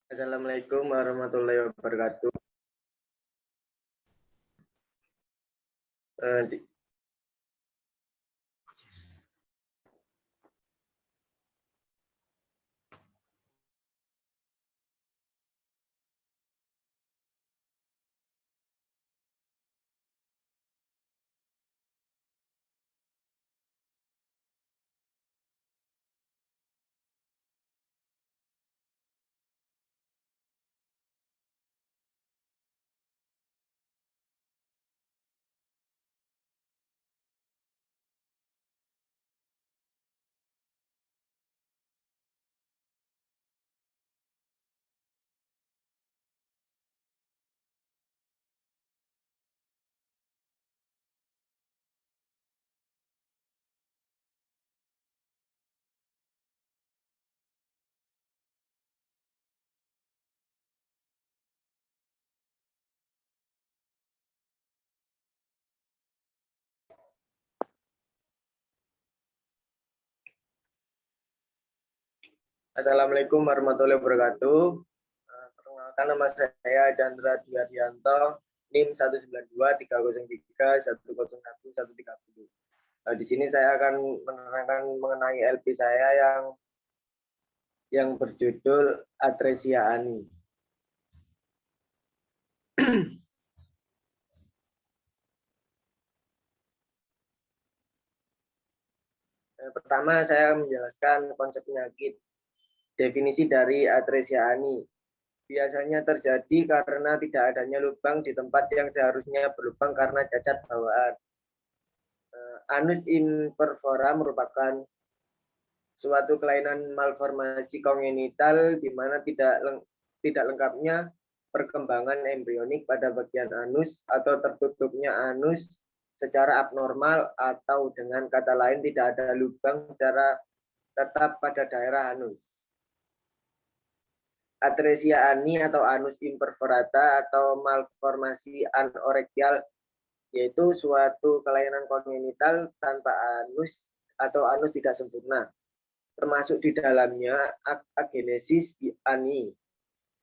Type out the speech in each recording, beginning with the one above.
Assalamualaikum warahmatullahi wabarakatuh. Eh, di- Assalamualaikum warahmatullahi wabarakatuh. Perkenalkan, nama saya Chandra Dwiardianto, NIM 19230310110. Di sini saya akan menerangkan mengenai LP saya yang berjudul Atresia Ani. Pertama, saya menjelaskan konsep penyakit. Definisi dari Atresia Ani. Biasanya terjadi karena tidak adanya lubang di tempat yang seharusnya berlubang karena cacat bawaan. Anus imperfora merupakan suatu kelainan malformasi kongenital di mana tidak lengkapnya perkembangan embrionik pada bagian anus atau tertutupnya anus secara abnormal, atau dengan kata lain tidak ada lubang secara tetap pada daerah anus. Atresia ani atau anus imperforata atau malformasi anorektial yaitu suatu kelainan kongenital tanpa anus atau anus tidak sempurna, termasuk di dalamnya agenesis ani,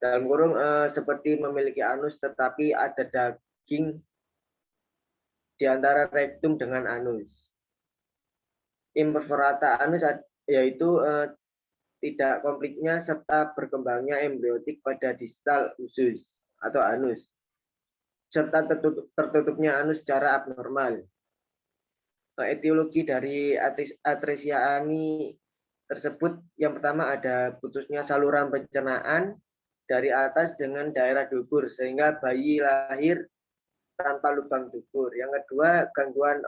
dalam kurung seperti memiliki anus tetapi ada daging di antara rektum dengan anus. Imperforata anus yaitu tidak komplitnya serta berkembangnya embriotik pada distal usus atau anus, serta tertutupnya anus secara abnormal. Etiologi dari atresia ani tersebut, yang pertama ada putusnya saluran pencernaan dari atas dengan daerah dubur sehingga bayi lahir tanpa lubang dubur. Yang kedua, gangguan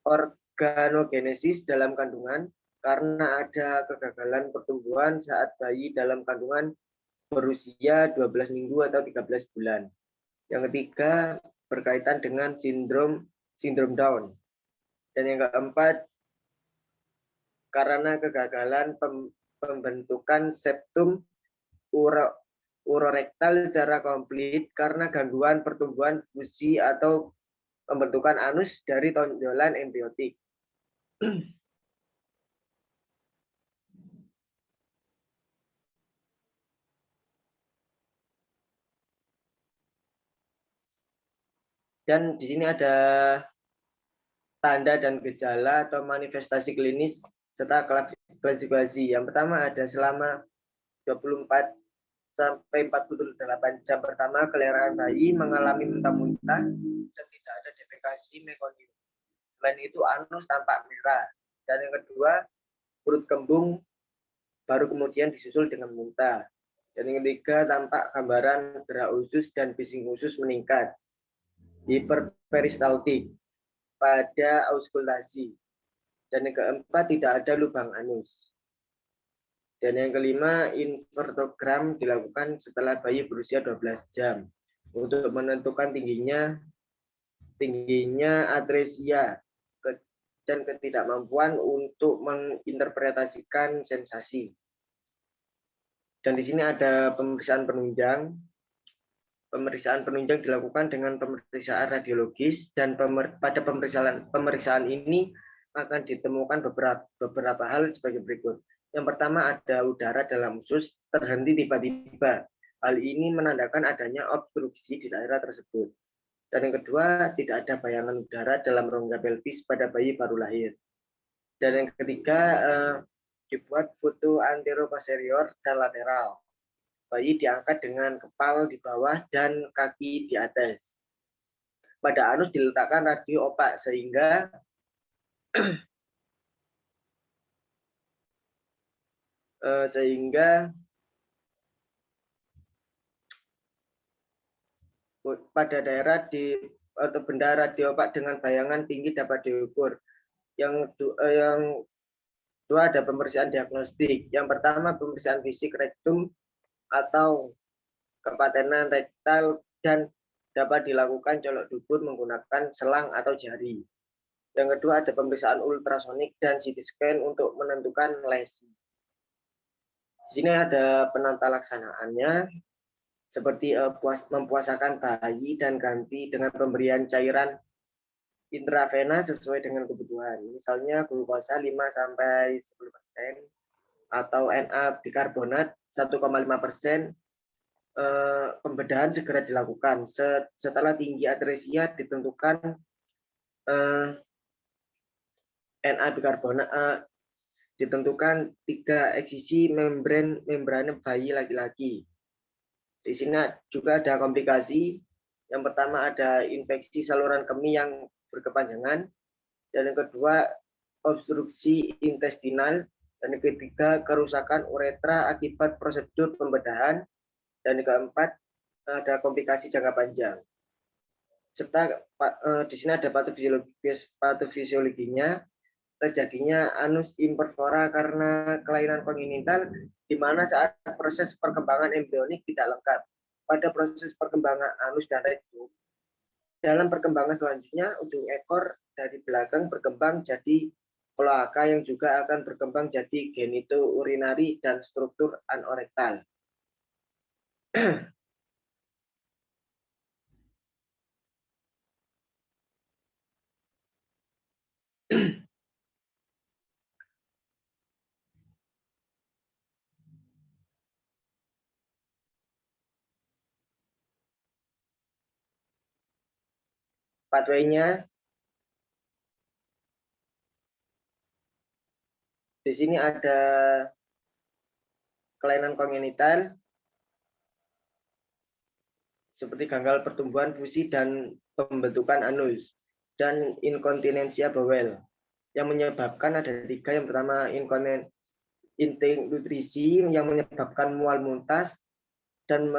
organogenesis dalam kandungan karena ada kegagalan pertumbuhan saat bayi dalam kandungan berusia 12 minggu atau 13 bulan. Yang ketiga, berkaitan dengan sindrom Down. Dan yang keempat, karena kegagalan pembentukan septum urorektal secara komplit karena gangguan pertumbuhan fusi atau pembentukan anus dari tonjolan embriotik. Dan di sini ada tanda dan gejala atau manifestasi klinis serta klasifikasi. Yang pertama ada selama 24 sampai 48 jam pertama kelahiran bayi mengalami muntah-muntah dan tidak ada defekasi mekonium. Selain itu anus tampak merah. Dan yang kedua, perut kembung baru kemudian disusul dengan muntah. Dan yang ketiga, tampak gambaran gerak usus dan bising usus meningkat. Hiperperistaltik pada auskultasi. Dan yang keempat, tidak ada lubang anus. Dan yang kelima, invertogram dilakukan setelah bayi berusia 12 jam untuk menentukan tingginya atresia dan ketidakmampuan untuk menginterpretasikan sensasi. Dan di sini ada pemeriksaan penunjang. Pemeriksaan penunjang dilakukan dengan pemeriksaan radiologis, dan pada pemeriksaan ini akan ditemukan beberapa hal sebagai berikut. Yang pertama ada udara dalam usus terhenti tiba-tiba. Hal ini menandakan adanya obstruksi di daerah tersebut. Dan yang kedua, tidak ada bayangan udara dalam rongga pelvis pada bayi baru lahir. Dan yang ketiga, dibuat foto anteroposterior dan lateral. Bayi diangkat dengan kepala di bawah dan kaki di atas. Pada anus diletakkan radio opak sehingga pada daerah di atau benda radio opak dengan bayangan tinggi dapat diukur. Yang dua ada pemeriksaan diagnostik. Yang pertama pemeriksaan fisik rektum atau kepatenan rektal dan dapat dilakukan colok dubur menggunakan selang atau jari. Yang kedua ada pemeriksaan ultrasonik dan CT scan untuk menentukan lesi. Di sini ada penata laksanaannya seperti mempuasakan bayi dan ganti dengan pemberian cairan intravena sesuai dengan kebutuhan. Misalnya glukosa 5-10% atau Na bikarbonat 1,5%. Pembedahan segera dilakukan. Setelah tinggi atresia ditentukan Na bikarbonat ditentukan 3 eksisi membran bayi laki-laki. Di sini juga ada komplikasi. Yang pertama ada infeksi saluran kemih yang berkepanjangan, dan yang kedua obstruksi intestinal, dan yang ketiga kerusakan uretra akibat prosedur pembedahan, dan yang keempat ada komplikasi jangka panjang. Serta di sini ada patofisiologinya, terjadinya anus imperfora karena kelainan kongenital, di mana saat proses perkembangan embrionik tidak lengkap. Pada proses perkembangan anus dan rektum, dalam perkembangan selanjutnya, ujung ekor dari belakang berkembang jadi kloaka yang juga akan berkembang jadi genitourinary dan struktur anorektal. Pathway-nya di sini ada kelainan kongenital seperti gagal pertumbuhan, fusi, dan pembentukan anus, dan inkontinensia bawel. Yang menyebabkan ada 3. Yang pertama intake nutrisi yang menyebabkan mual muntas dan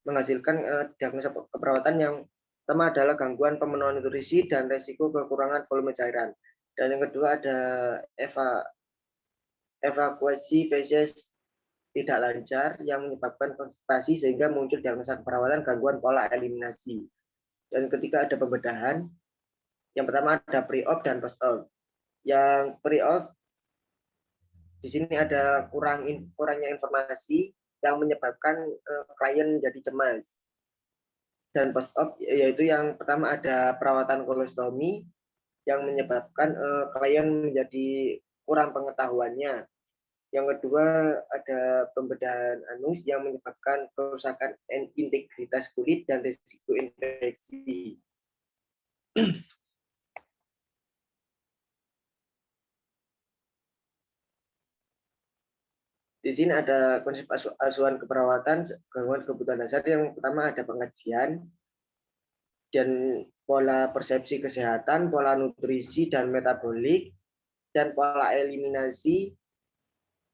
menghasilkan diagnosa keperawatan yang pertama adalah gangguan pemenuhan nutrisi dan resiko kekurangan volume cairan. Dan yang kedua ada evakuasi feses tidak lancar yang menyebabkan konstipasi sehingga muncul diagnosa keperawatan gangguan pola eliminasi. Dan ketiga ada pembedahan. Yang pertama ada pre-op dan post-op. Yang pre-op di sini ada kurangnya informasi yang menyebabkan klien menjadi cemas. Dan post-op yaitu yang pertama ada perawatan kolostomi yang menyebabkan klien menjadi kurang pengetahuannya. Yang kedua ada pembedahan anus yang menyebabkan kerusakan integritas kulit dan risiko infeksi. Di sini ada konsep asuhan keperawatan gangguan kebutuhan dasar. Yang pertama ada pengajian dan pola persepsi kesehatan, pola nutrisi dan metabolik, dan pola eliminasi,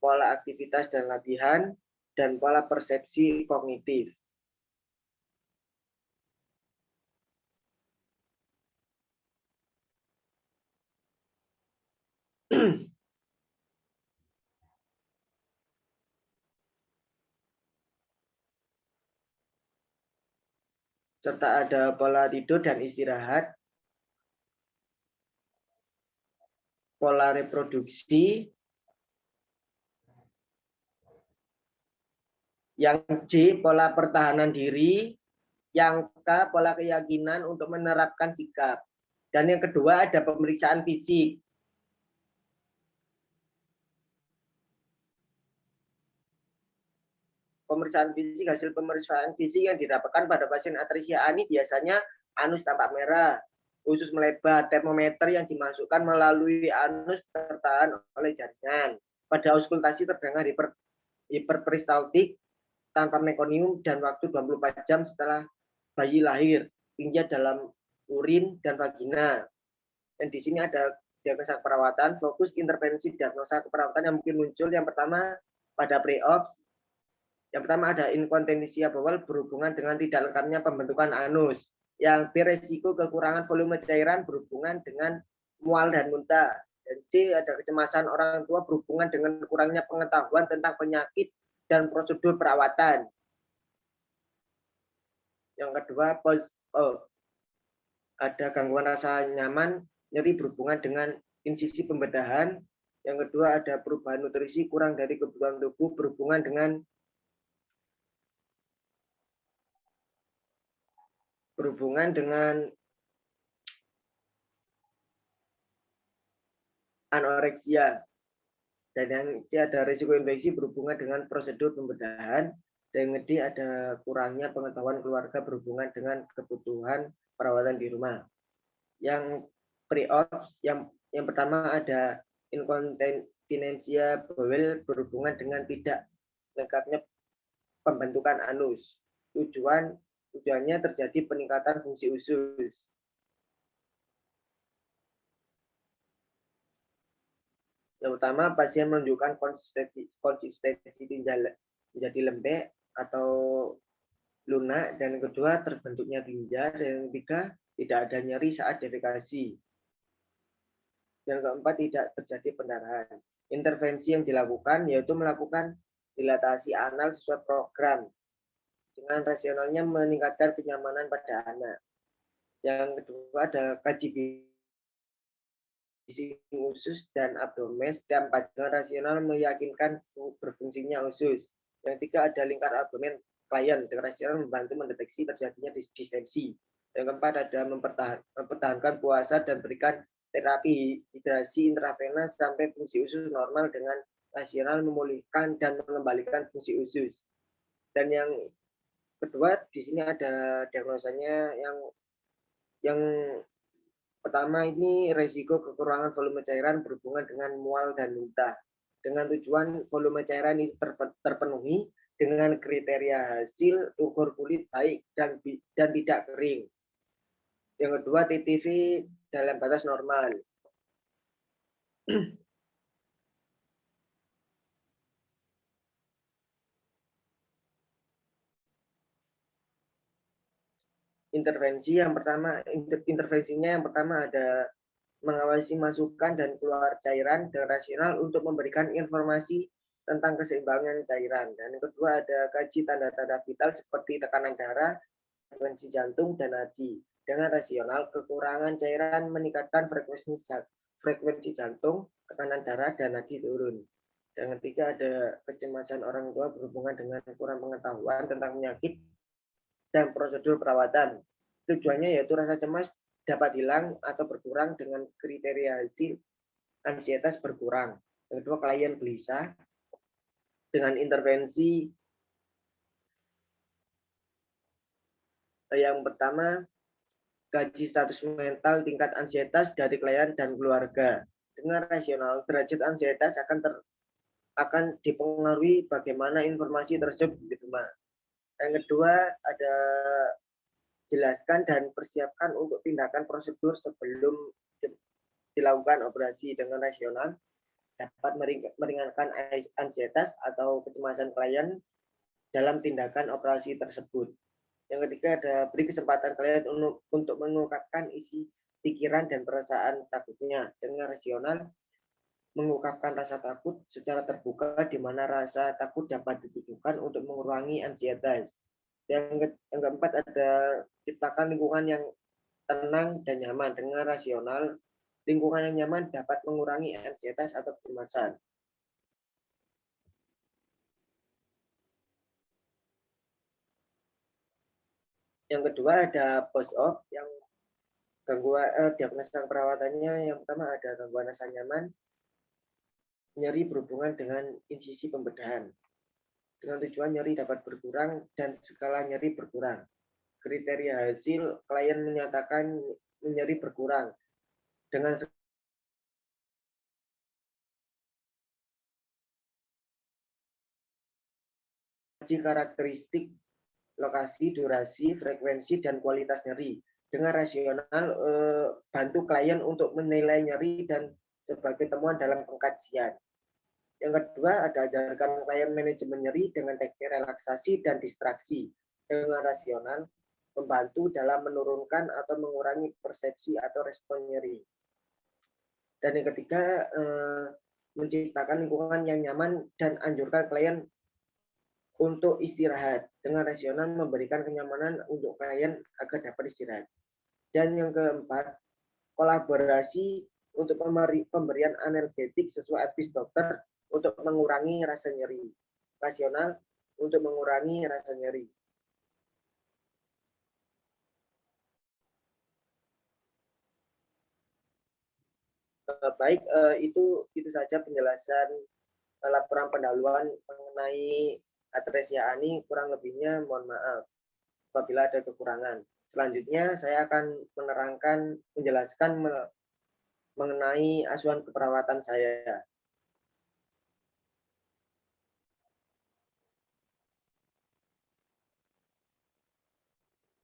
pola aktivitas dan latihan, dan pola persepsi kognitif. Serta ada pola tidur dan istirahat, pola reproduksi, yang J pola pertahanan diri, yang K pola keyakinan untuk menerapkan sikap, dan yang kedua ada pemeriksaan fisik. hasil pemeriksaan fisik yang didapatkan pada pasien atresia ani biasanya anus tampak merah, usus melebar, termometer yang dimasukkan melalui anus tertahan oleh jaringan. Pada auskultasi terdengar hiperperistaltik tanpa mekonium dan waktu 24 jam setelah bayi lahir, tinja dalam urin dan vagina. Dan di sini ada diagnosa keperawatan, fokus intervensi diagnosa keperawatan yang mungkin muncul. Yang pertama pada pre-op, yang pertama ada inkontinensia bawal berhubungan dengan tidak lengkapnya pembentukan anus. Yang B, resiko kekurangan volume cairan berhubungan dengan mual dan muntah. Dan C, ada kecemasan orang tua berhubungan dengan kurangnya pengetahuan tentang penyakit dan prosedur perawatan. Yang kedua, ada gangguan rasa nyaman, nyeri berhubungan dengan insisi pembedahan. Yang kedua, ada perubahan nutrisi kurang dari kebutuhan tubuh berhubungan dengan anoreksia. Dan yang C, ada risiko infeksi berhubungan dengan prosedur pembedahan. Dan yang D, ada kurangnya pengetahuan keluarga berhubungan dengan kebutuhan perawatan di rumah. Yang pre-op, yang pertama ada inkontinensia bawel berhubungan dengan tidak lengkapnya pembentukan anus. Tujuannya terjadi peningkatan fungsi usus. Yang pertama, pasien menunjukkan konsistensi tinja menjadi lembek atau lunak, dan yang kedua terbentuknya tinja, dan yang ketiga tidak ada nyeri saat defekasi. Yang keempat, tidak terjadi pendarahan. Intervensi yang dilakukan yaitu melakukan dilatasi anal sesuai program dengan rasionalnya meningkatkan kenyamanan pada anak. Yang kedua, ada KJB usus dan abdomen setiap 4 dengan rasional meyakinkan berfungsinya usus. Yang ketiga, ada lingkar abdomen klien dengan rasional membantu mendeteksi terjadinya distensi. Yang keempat, ada mempertahankan puasa dan berikan terapi hidrasi intravena sampai fungsi usus normal dengan rasional memulihkan dan mengembalikan fungsi usus. Dan yang kedua, di sini ada diagnosanya yang pertama ini resiko kekurangan volume cairan berhubungan dengan mual dan muntah. Dengan tujuan volume cairan ini terpenuhi dengan kriteria hasil ukur kulit baik dan tidak kering. Yang kedua, TTV dalam batas normal. Intervensinya yang pertama ada mengawasi masukan dan keluar cairan dengan rasional untuk memberikan informasi tentang keseimbangan cairan. Dan yang kedua, ada kaji tanda-tanda vital seperti tekanan darah, frekuensi jantung, dan nadi. Dengan rasional, kekurangan cairan meningkatkan frekuensi jantung, tekanan darah, dan nadi turun. Dan yang ketiga, ada kecemasan orang tua berhubungan dengan kurang pengetahuan tentang penyakit dan prosedur perawatan. Tujuannya yaitu rasa cemas dapat hilang atau berkurang dengan kriteria hasil ansietas berkurang. Yang kedua, klien gelisah dengan intervensi. Yang pertama, kaji status mental tingkat ansietas dari klien dan keluarga. Dengan rasional, derajat ansietas akan dipengaruhi bagaimana informasi tersebut diterima. Yang kedua, ada jelaskan dan persiapkan untuk tindakan prosedur sebelum dilakukan operasi. Dengan rasional dapat meringankan ansietas atau kecemasan klien dalam tindakan operasi tersebut. Yang ketiga, ada beri kesempatan klien untuk mengungkapkan isi pikiran dan perasaan takutnya. Dengan rasional mengungkapkan rasa takut secara terbuka, di mana rasa takut dapat ditujukan untuk mengurangi ansietas. Yang keempat, ada ciptakan lingkungan yang tenang dan nyaman. Dengan rasional, lingkungan yang nyaman dapat mengurangi ansietas atau kecemasan. Yang kedua, ada post-op yang gangguan diagnosa perawatannya. Yang pertama, ada gangguan rasa nyaman, nyeri berhubungan dengan insisi pembedahan. dengan tujuan nyeri dapat berkurang dan skala nyeri berkurang. Kriteria hasil klien menyatakan nyeri berkurang dengan karakteristik lokasi, durasi, frekuensi, dan kualitas nyeri. Dengan rasional, bantu klien untuk menilai nyeri dan sebagai temuan dalam pengkajian. Yang kedua, ada ajarkan klien manajemen nyeri dengan teknik relaksasi dan distraksi. Dengan rasional, membantu dalam menurunkan atau mengurangi persepsi atau respon nyeri. Dan yang ketiga, menciptakan lingkungan yang nyaman dan anjurkan klien untuk istirahat. Dengan rasional memberikan kenyamanan untuk klien agar dapat istirahat. Dan yang keempat, kolaborasi untuk pemberian analgetik sesuai advis dokter untuk mengurangi rasa nyeri. Rasional untuk mengurangi rasa nyeri. Baik, itu saja penjelasan laporan pendahuluan mengenai atresia ani, kurang lebihnya mohon maaf apabila ada kekurangan. Selanjutnya saya akan menjelaskan mengenai asuhan keperawatan saya.